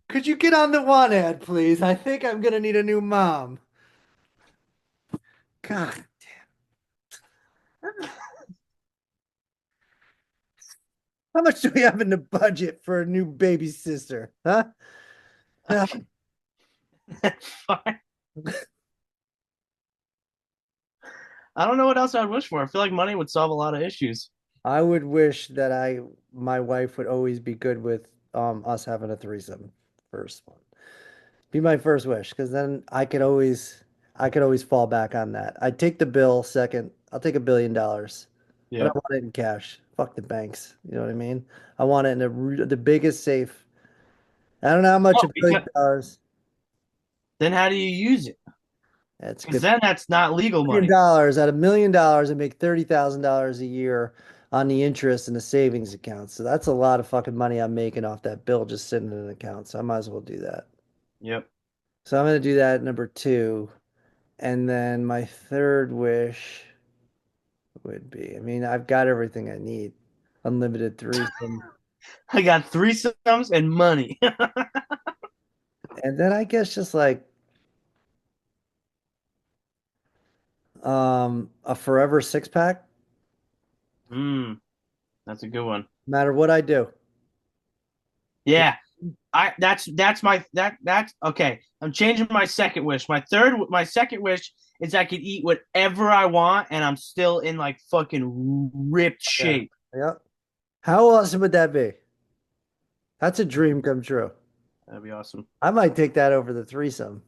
could you get on the one ad, please? I think I'm gonna need a new mom. God, how much do we have in the budget for a new baby sister? Huh?
fine. I don't know what else I'd wish for. I feel like money would solve a lot of issues.
I would wish that my wife would always be good with us having a threesome. First one. Be my first wish, because then I could always fall back on that. I'd take the bill second. I'll take $1 billion, but I
Yep.
want it in cash. Fuck the banks. You know what I mean? I want it in the biggest safe. I don't know how much
No,
a billion
because
dollars.
then how do you use it?
That's
Because
good.
then that's not legal
Million
money.
dollars out of $1 million and make $30,000 a year on the interest in the savings account. So that's a lot of fucking money I'm making off that bill just sitting in an account. So I might as well do that.
Yep.
So I'm gonna do that number two. And then my third wish would be, I mean, I've got everything I need. Unlimited threesome.
I got threesomes and money.
And then I guess just like a forever six pack,
Hmm, that's a good one.
no matter what I do.
Yeah, I that's my that's okay. I'm changing my second wish. My second wish is I could eat whatever I want and I'm still in like fucking ripped
Yeah.
shape.
Yep. How awesome would that be? That's a dream come true.
That'd be awesome.
I might take that over the threesome.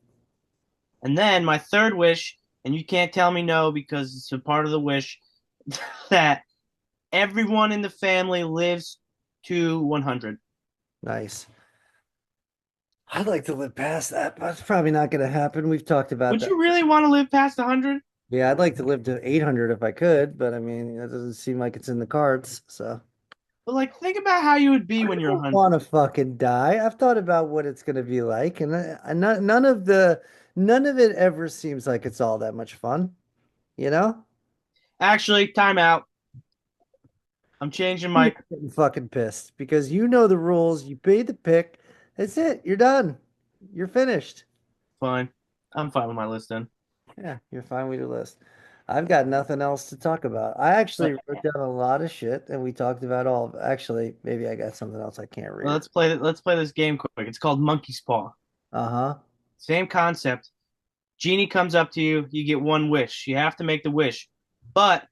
And then my third wish, and you can't tell me no because it's a part of the wish that everyone in the family lives to 100.
Nice. I'd like to live past that, but it's probably not going to happen. We've talked about
Would
that.
you really want to live past 100?
Yeah, I'd like to live to 800 if I could, but I mean, that doesn't seem like it's in the cards. So
But like, think about how you would be
I
when you're
don't want
100.
to fucking die. I've thought about what it's going to be like, and none of it ever seems like it's all that much fun, you know?
Actually, time out. I'm changing
You're
my
getting fucking pissed because you know the rules. You paid the pick. That's it. You're done. You're finished.
fine. I'm fine with my list then.
Yeah, you're fine with your list. I've got nothing else to talk about. I actually
But
wrote down a lot of shit and we talked about all of actually, maybe I got something else I can't read it.
let's play this game quick. It's called Monkey's Paw.
Uh-huh.
Same concept. Genie comes up to you, you get one wish. You have to make the wish. But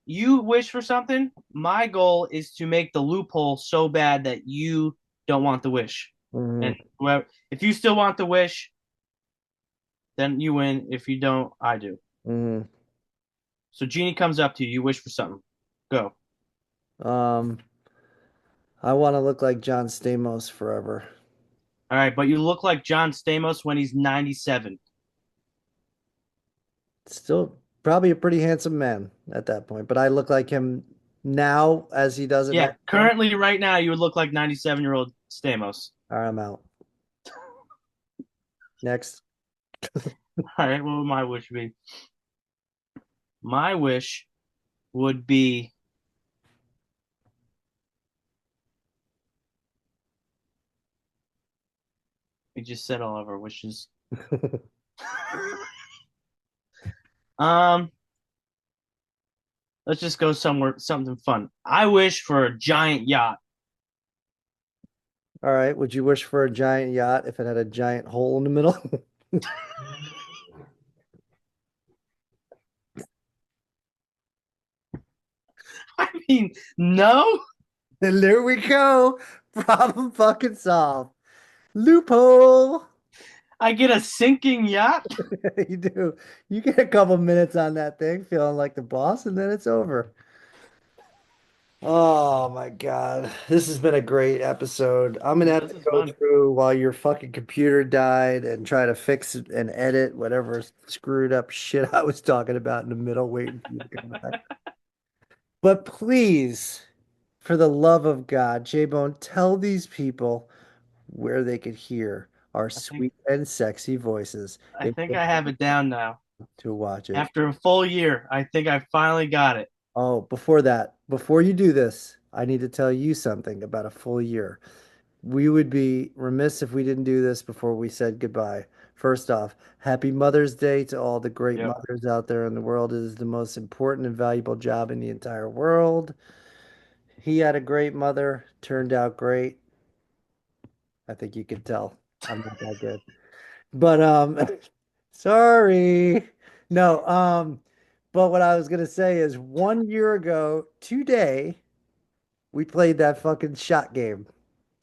you wish for something, my goal is to make the loophole so bad that you don't want the wish. And
Hmm.
whoever, if you still want the wish, then you win. If you don't, I do.
Hmm.
So Genie comes up to you, you wish for something. Go.
Um, I want to look like John Stamos forever.
All right, but you look like John Stamos when he's 97.
Still probably a pretty handsome man at that point, but I look like him now as he does at
Yeah,
97.
currently, right now, you would look like 97-year-old Stamos.
All right, I'm out. Next.
All right, what would my wish be? My wish would be we just said all of our wishes. Um, let's just go somewhere something fun. I wish for a giant yacht.
All right. Would you wish for a giant yacht if it had a giant hole in the middle?
I mean, no,
And there we go. Problem fucking solved. Loophole.
I get a sinking yacht.
You do. You get a couple minutes on that thing, feeling like the boss, and then it's over. Oh my God. This has been a great episode. I'm gonna
Yeah,
have
this
to
is
go
fun.
through while your fucking computer died and try to fix it and edit whatever screwed up shit I was talking about in the middle, waiting for you to come back. But please, for the love of God, J-Bone, tell these people where they could hear our
I think
sweet and sexy voices
I
if
think
they
I have
want
it down now.
to watch it.
After a full year, I think I finally got it.
Oh, before that, before you do this, I need to tell you something about a full year. We would be remiss if we didn't do this before we said goodbye. First off, happy Mother's Day to all the great
Yep.
mothers out there in the world. It is the most important and valuable job in the entire world. He had a great mother, turned out great. I think you could tell. I'm not that good. But sorry. No, but what I was gonna say is 1 year ago today, we played that fucking shot game.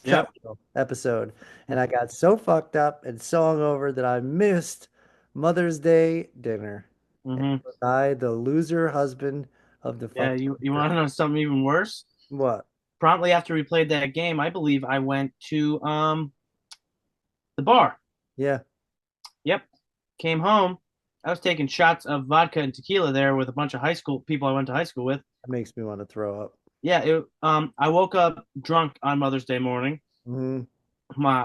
Yep.
Episode, and I got so fucked up and so hungover that I missed Mother's Day dinner. And
Hmm.
I, the loser husband of the
Yeah,
fucking
you
year.
want to know something even worse?
What?
Promptly after we played that game, I believe I went to the bar.
Yeah,
Yep. Came home. I was taking shots of vodka and tequila there with a bunch of high school people I went to high school with.
that makes me want to throw up.
Yeah, I woke up drunk on Mother's Day morning.
Hmm.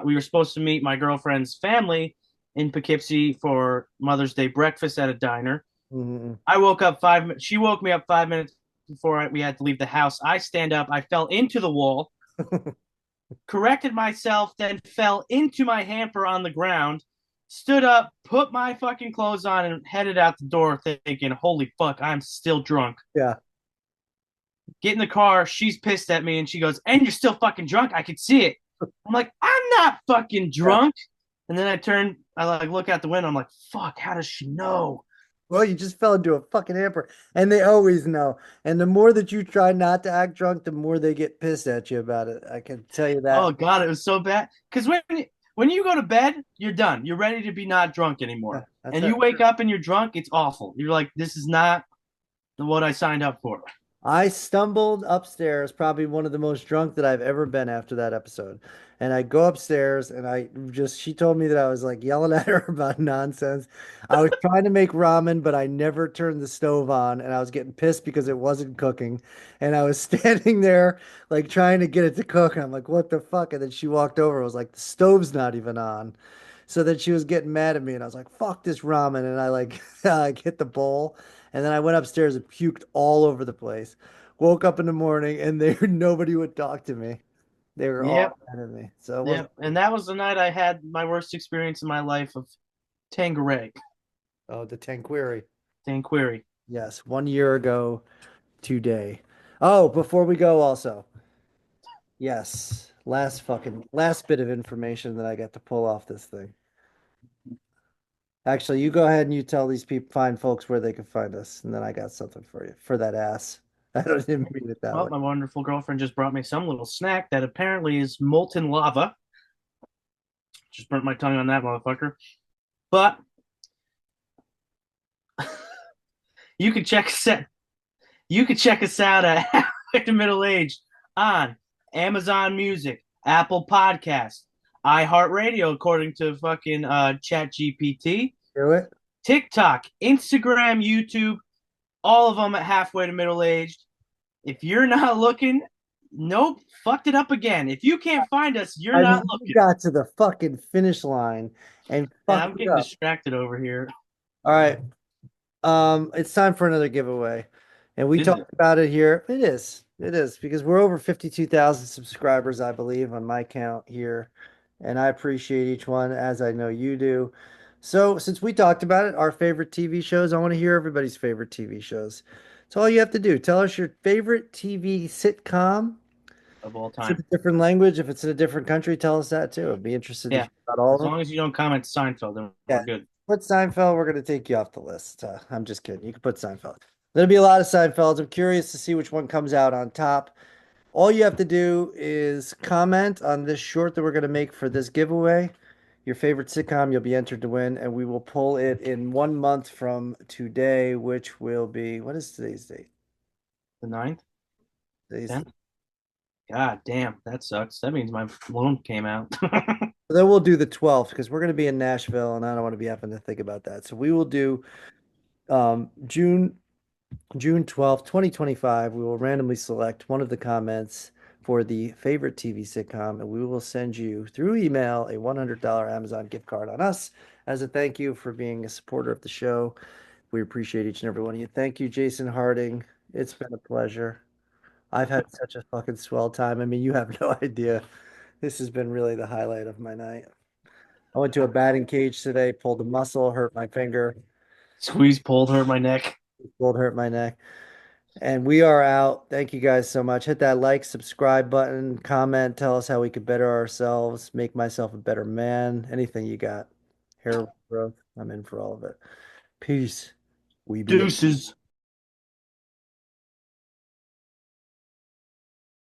We were supposed to meet my girlfriend's family in Poughkeepsie for Mother's Day breakfast at a diner.
Hmm.
I woke up 5 minutes. She woke me up 5 minutes before we had to leave the house. I stand up. I fell into the wall, corrected myself, then fell into my hamper on the ground, stood up, put my fucking clothes on, and headed out the door thinking, holy fuck, I'm still drunk.
Yeah.
Get in the car. She's pissed at me and she goes, and you're still fucking drunk. I could see it. I'm like, I'm not fucking
Yeah.
drunk. And then I like look out the window. I'm like, fuck, how does she know?
Well, you just fell into a fucking hamper, and they always know. And the more that you try not to act drunk, the more they get pissed at you about it. I can tell you
Oh
that.
God, it was so bad. Because when you go to bed, you're done. You're ready to be not drunk
Yeah,
anymore.
that's
And
right.
you wake up and you're drunk, it's awful. You're like, this is not what I signed up for.
I stumbled upstairs, probably one of the most drunk that I've ever been after that episode. And I go upstairs and she told me that I was like yelling at her about nonsense. I was trying to make ramen, but I never turned the stove on and I was getting pissed because it wasn't cooking. And I was standing there like trying to get it to cook. And I'm like, what the fuck? And then she walked over and was like, the stove's not even on. So then she was getting mad at me and I was like, fuck this ramen. And I like, I like hit the bowl. And then I went upstairs and puked all over the place. Woke up in the morning and nobody would talk to me. They were all
Yep,
mad at me. So it wasn't.
yep. And that was the night I had my worst experience in my life of Tanqueray.
Oh, the Tanqueray.
Tanqueray.
Yes, 1 year ago today. Oh, before we go, also, yes, last bit of information that I got to pull off this thing. Actually, you go ahead and you tell these people, fine folks, where they can find us, and then I got something for you for that ass. I don't even mean it that
Well,
way.
my wonderful girlfriend just brought me some little snack that apparently is molten lava. Just burnt my tongue on that motherfucker. But you can check us out. You can check us out at Halfway to Middle Age on Amazon Music, Apple Podcasts, iHeartRadio, according to fucking Chat GPT,
Do it.
TikTok, Instagram, YouTube, all of them at Halfway to Middle Aged. If you're not looking, nope, fucked it up again. If you can't find us, you're
I
not
mean, you
looking.
got to the fucking finish line and
Yeah,
fucked
I'm
it
getting
up.
distracted over here.
All right. It's time for another giveaway. And we
Is it?
talked about it here. It is. It is because we're over 52,000 subscribers, I believe, on my count here. And I appreciate each one as I know you do. So, since we talked about it, our favorite TV shows, I want to hear everybody's favorite TV shows. That's all you have to do. Tell us your favorite TV sitcom.
Of all
If it's
time.
in a different language, if it's in a different country, tell us that too. I'd be interested to
Yeah.
hear about all
As
of them.
long as you don't comment Seinfeld, then
Yeah.
we're good.
Put Seinfeld. We're going to take you off the list. I'm just kidding. You can put Seinfeld. There'll be a lot of Seinfelds. I'm curious to see which one comes out on top. All you have to do is comment on this short that we're going to make for this giveaway. Your favorite sitcom, you'll be entered to win, and we will pull it in 1 month from today, which will be, what is today's date?
The ninth?
Stacy.
10? God damn, that sucks. That means my loan came out.
Then we'll do the 12th because we're going to be in Nashville and I don't want to be having to think about that. So we will do June 12th, 2025. We will randomly select one of the comments for the favorite TV sitcom, and we will send you through email a $100 Amazon gift card on us as a thank you for being a supporter of the show. We appreciate each and every one of you. Thank you, Jason Harding. It's been a pleasure. I've had such a fucking swell time. I mean, you have no idea. This has been really the highlight of my night. I went to a batting cage today, pulled a muscle, hurt my finger,
Squeeze pulled, hurt my neck.
pulled, hurt my neck. And we are out. Thank you guys so much. Hit that like, subscribe button, comment, tell us how we could better ourselves, make myself a better man. Anything you got. Hair growth. I'm in for all of it. Peace. We be.
Deuces.